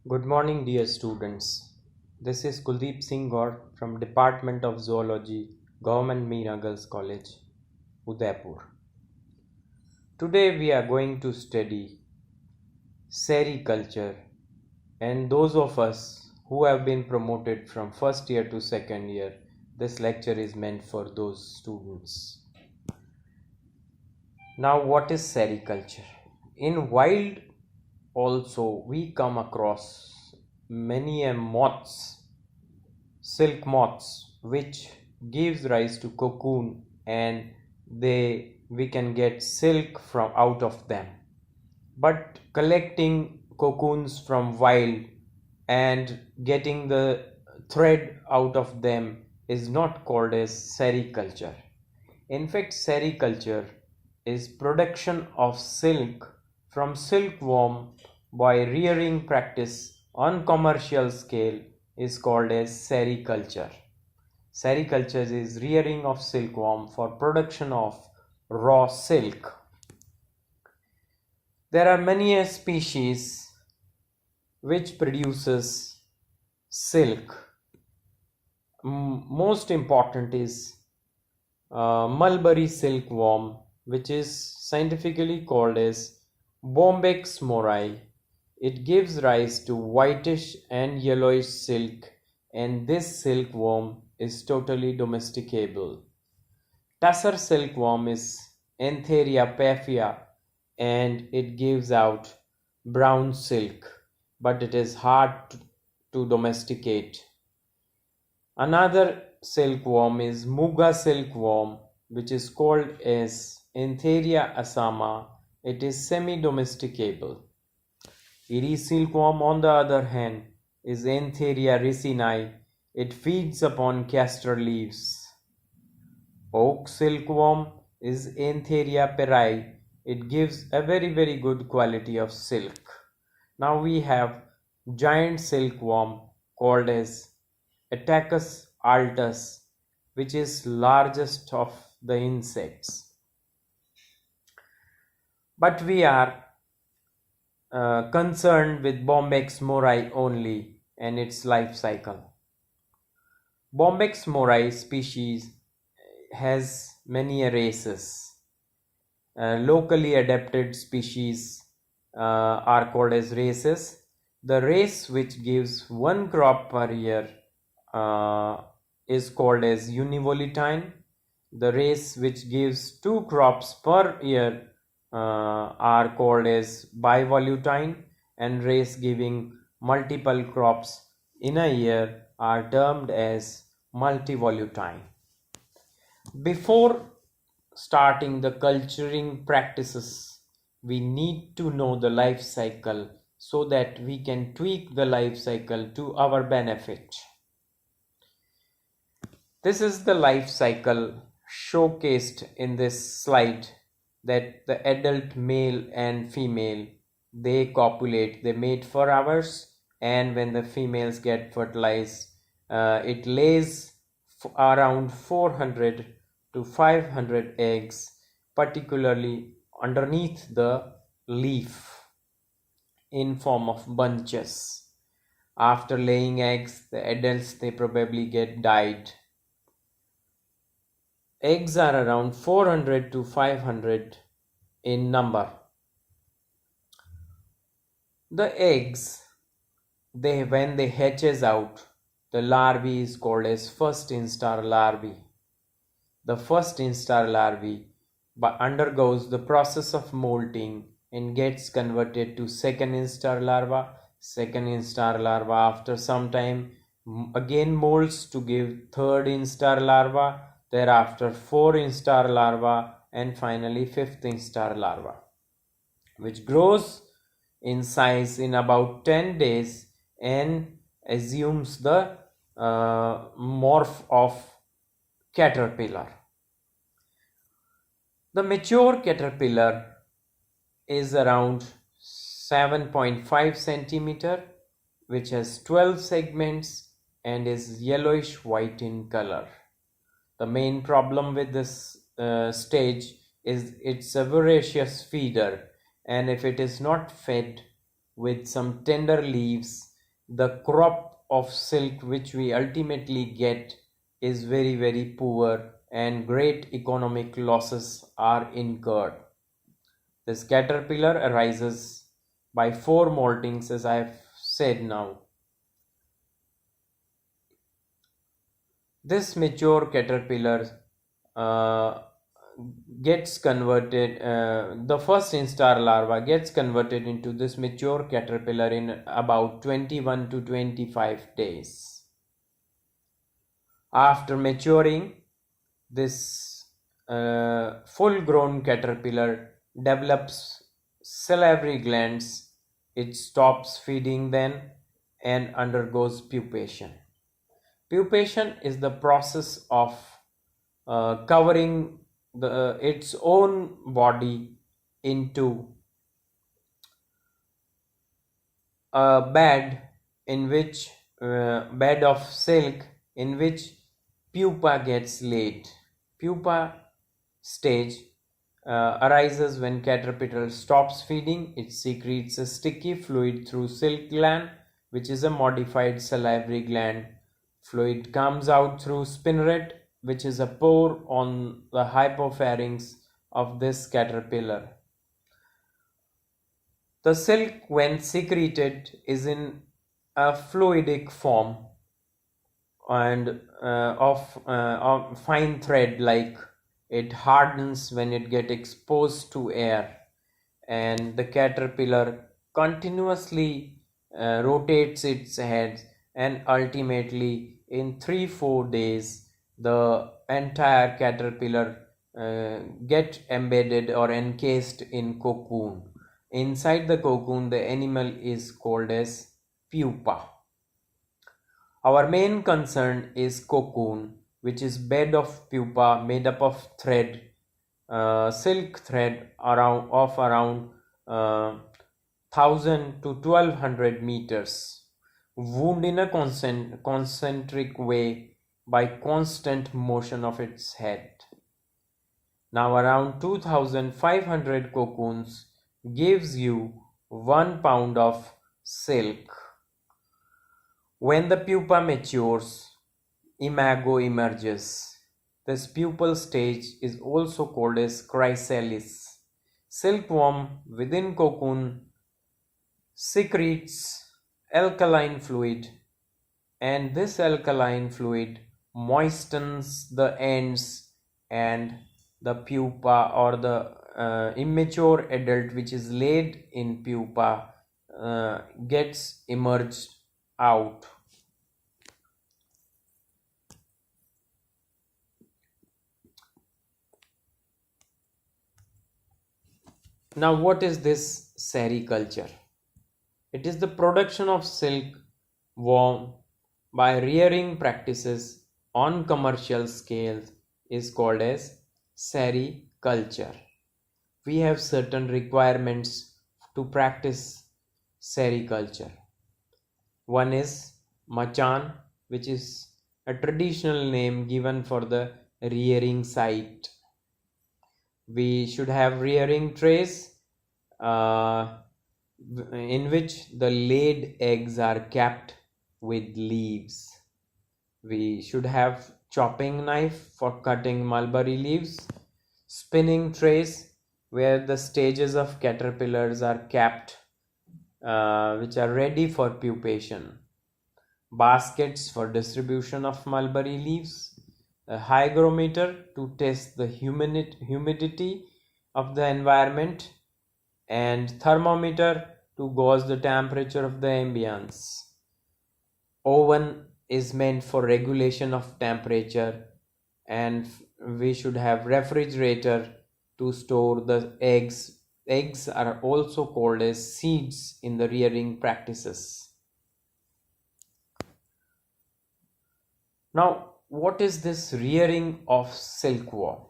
Good morning, dear students. This is Kuldeep Singh Gaur from Department of Zoology, Government Meera Girls College, Udaipur. Today we are going to study sericulture, and those of us who have been promoted from first year to second year, this lecture is meant for those students. Now, what is sericulture? In wild also we come across many moths, silk moths, which gives rise to cocoon, and we can get silk from out of them. But collecting cocoons from wild and getting the thread out of them is not called as sericulture. In fact, sericulture is production of silk from silkworm by rearing practice on commercial scale is called as sericulture. Sericulture is rearing of silkworm for production of raw silk. There are many species which produces silk. Most important is mulberry silkworm, which is scientifically called as Bombyx mori. It gives rise to whitish and yellowish silk, and this silkworm is totally domesticable. Tusser silkworm is Antheria paphiia, and it gives out brown silk, but it is hard to domesticate. Another silkworm is Muga silkworm, which is called as Antheria assama. It is semi-domesticable. Eri silkworm, on the other hand, is Antheria ricini. It feeds upon castor leaves. Oak silkworm is Antheria perai. It gives a very good quality of silk. Now we have giant silkworm called as Attacus altus, which is largest of the insects. But we are concerned with Bombyx mori only and its life cycle. Bombyx mori species has many races. Locally adapted species are called as races. The race which gives one crop per year is called as univolutine. The race which gives two crops per year are called as bivolutine, and race giving multiple crops in a year are termed as multivolutine. Before starting the culturing practices, we need to know the life cycle so that we can tweak the life cycle to our benefit. This is the life cycle showcased in this slide, that the adult male and female, they copulate, they mate for hours, and when the females get fertilized, it lays around 400 to 500 eggs, particularly underneath the leaf in form of bunches. After laying eggs, the adults, they probably get died. Eggs are around 400 to 500 in number. The eggs, when they hatches out, the larvae is called as first instar larvae. The first instar larvae undergoes the process of molting and gets converted to second instar larva. Second instar larva after some time again molts to give third instar larva. Thereafter 4 instar larva, and finally 5th instar larva, which grows in size in about 10 days and assumes the morph of caterpillar. The mature caterpillar is around 7.5 centimeter, which has 12 segments and is yellowish white in color. The main problem with this stage is it's a voracious feeder, and if it is not fed with some tender leaves, the crop of silk which we ultimately get is very, very poor and great economic losses are incurred. This caterpillar arises by four moltings, as I have said now. This mature caterpillar uh, gets converted, the first instar larva gets converted into this mature caterpillar in about 21 to 25 days. After maturing, this full grown caterpillar develops salivary glands. It stops feeding then and undergoes pupation. Pupation is the process of covering its own body into a bed in which bed of silk in which pupa gets laid. Pupa stage arises when caterpillar stops feeding. It secretes a sticky fluid through silk gland, which is a modified salivary gland. Fluid comes out through spinneret, which is a pore on the hypopharynx of this caterpillar. The silk, when secreted, is in a fluidic form and of fine thread like. It hardens when it gets exposed to air, and the caterpillar continuously rotates its head, and ultimately in 3-4 days the entire caterpillar get embedded or encased in cocoon. Inside the cocoon the animal is called as pupa. Our main concern is cocoon, which is bed of pupa made up of thread, silk thread around 1000 to 1200 meters, wound in a concentric way by constant motion of its head. Now around 2500 cocoons gives you 1 pound of silk. When the pupa matures, imago emerges. This pupal stage is also called as chrysalis. Silkworm within cocoon secretes alkaline fluid, and this alkaline fluid moistens the ends, and the pupa or the immature adult which is laid in pupa gets emerged out. Now, what is this sericulture? It is the production of silk worm by rearing practices on commercial scales is called as sericulture. We have certain requirements to practice sericulture. One is machan, which is a traditional name given for the rearing site. We should have rearing trays in which the laid eggs are kept with leaves. We should have chopping knife for cutting mulberry leaves, spinning trays where the stages of caterpillars are kept, which are ready for pupation, baskets for distribution of mulberry leaves, a hygrometer to test the humidity of the environment, and thermometer to gauge the temperature of the ambience. Oven is meant for regulation of temperature, and we should have refrigerator to store the eggs. Eggs are also called as seeds in the rearing practices. Now, what is this rearing of silkworm?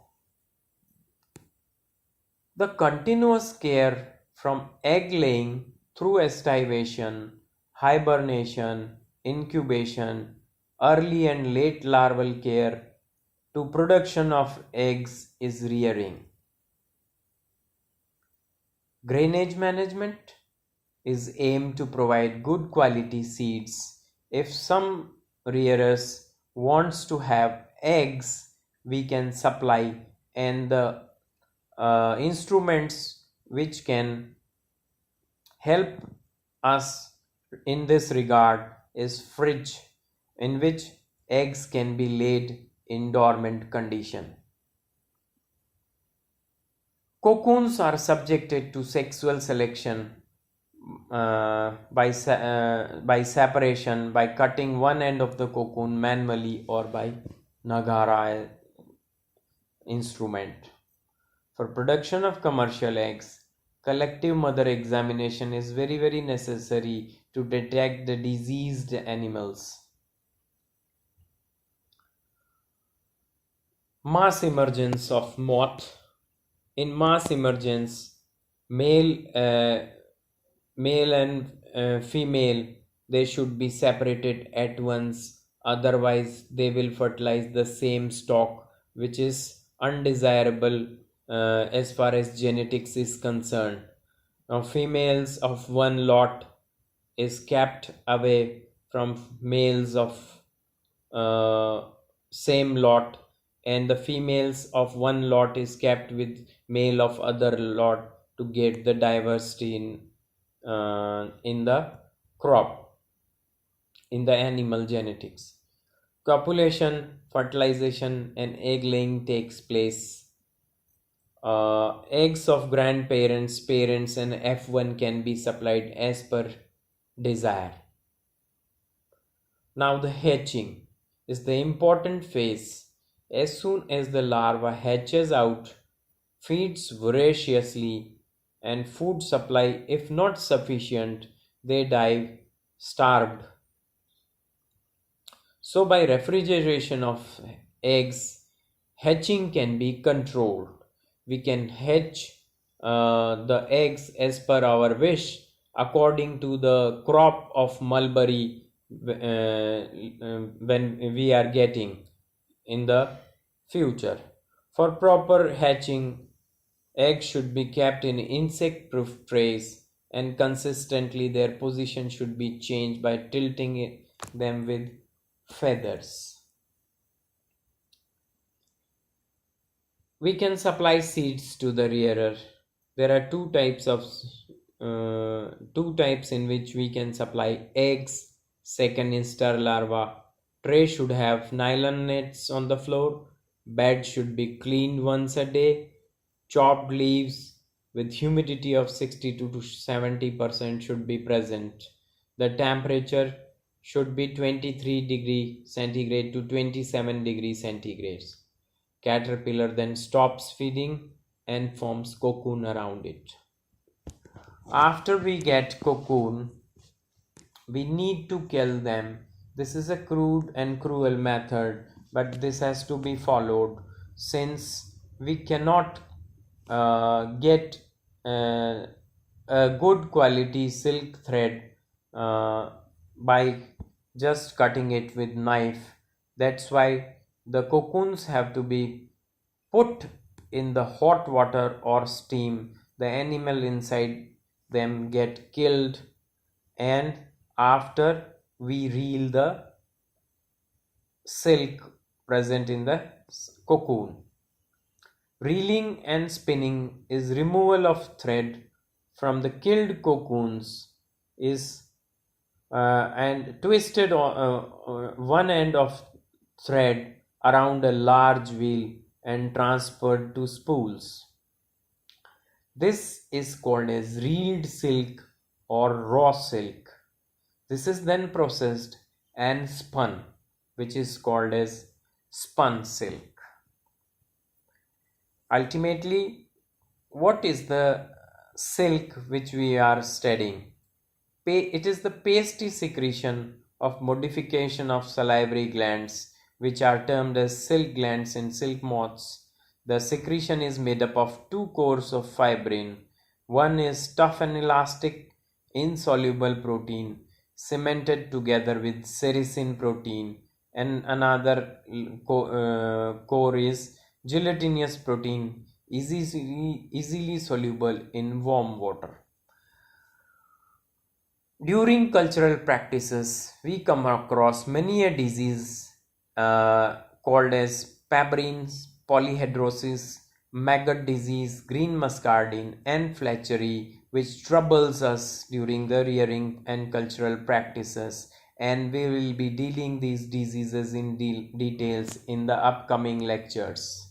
The continuous care from egg laying through estivation, hibernation, incubation, early and late larval care to production of eggs is rearing. Grainage management. is aimed to provide good quality seeds. If some rearers wants to have eggs, we can supply, and the instruments which can help us in this regard is fridge, in which eggs can be laid in dormant condition. Cocoons are subjected to sexual selection by separation, by cutting one end of the cocoon manually or by Nagara instrument. For production of commercial eggs, collective mother examination is very necessary to detect the diseased animals. Mass emergence of moth. In mass emergence, male and female, they should be separated at once, otherwise they will fertilize the same stock, which is undesirable as far as genetics is concerned. Now females of one lot is kept away from males of same lot, and the females of one lot is kept with male of other lot to get the diversity in the crop, in the animal genetics. Copulation, fertilization, and egg laying takes place. Eggs of grandparents, parents, and F1 can be supplied as per desire. Now the hatching is the important phase. As soon as the larva hatches out, feeds voraciously, and food supply if not sufficient, they die starved. So by refrigeration of eggs, hatching can be controlled. We can hatch the eggs as per our wish according to the crop of mulberry when we are getting in the future. For proper hatching, eggs should be kept in insect-proof trays, and consistently their position should be changed by tilting them with feathers. We can supply seeds to the rearer. There are two types in which we can supply eggs. Second, Instar larva. Tray should have nylon nets on the floor. Bed should be cleaned once a day. Chopped leaves with humidity of 62 to 70% should be present. The temperature should be 23 degree centigrade to 27 degree centigrade. Caterpillar then stops feeding and forms cocoon around it. After we get cocoon, we need to kill them. This is a crude and cruel method, but this has to be followed since we cannot get a good quality silk thread by just cutting it with knife. That's why the cocoons have to be put in the hot water or steam. The animal inside them get killed, and after we reel the silk present in the cocoon. Reeling and spinning is removal of thread from the killed cocoons and twisted one end of thread around a large wheel and transferred to spools. This is called as reeled silk or raw silk. This is then processed and spun, which is called as spun silk. Ultimately, what is the silk which we are studying? It is the pasty secretion of modification of salivary glands, which are termed as silk glands in silk moths. The secretion is made up of two cores of fibrin. One is tough and elastic, insoluble protein cemented together with sericin protein, and another core is gelatinous protein easily soluble in warm water. During cultural practices, we come across many a disease called as pabrins, polyhedrosis, maggot disease, green muscardine, and fletchery, which troubles us during the rearing and cultural practices. And we will be dealing these diseases in details in the upcoming lectures.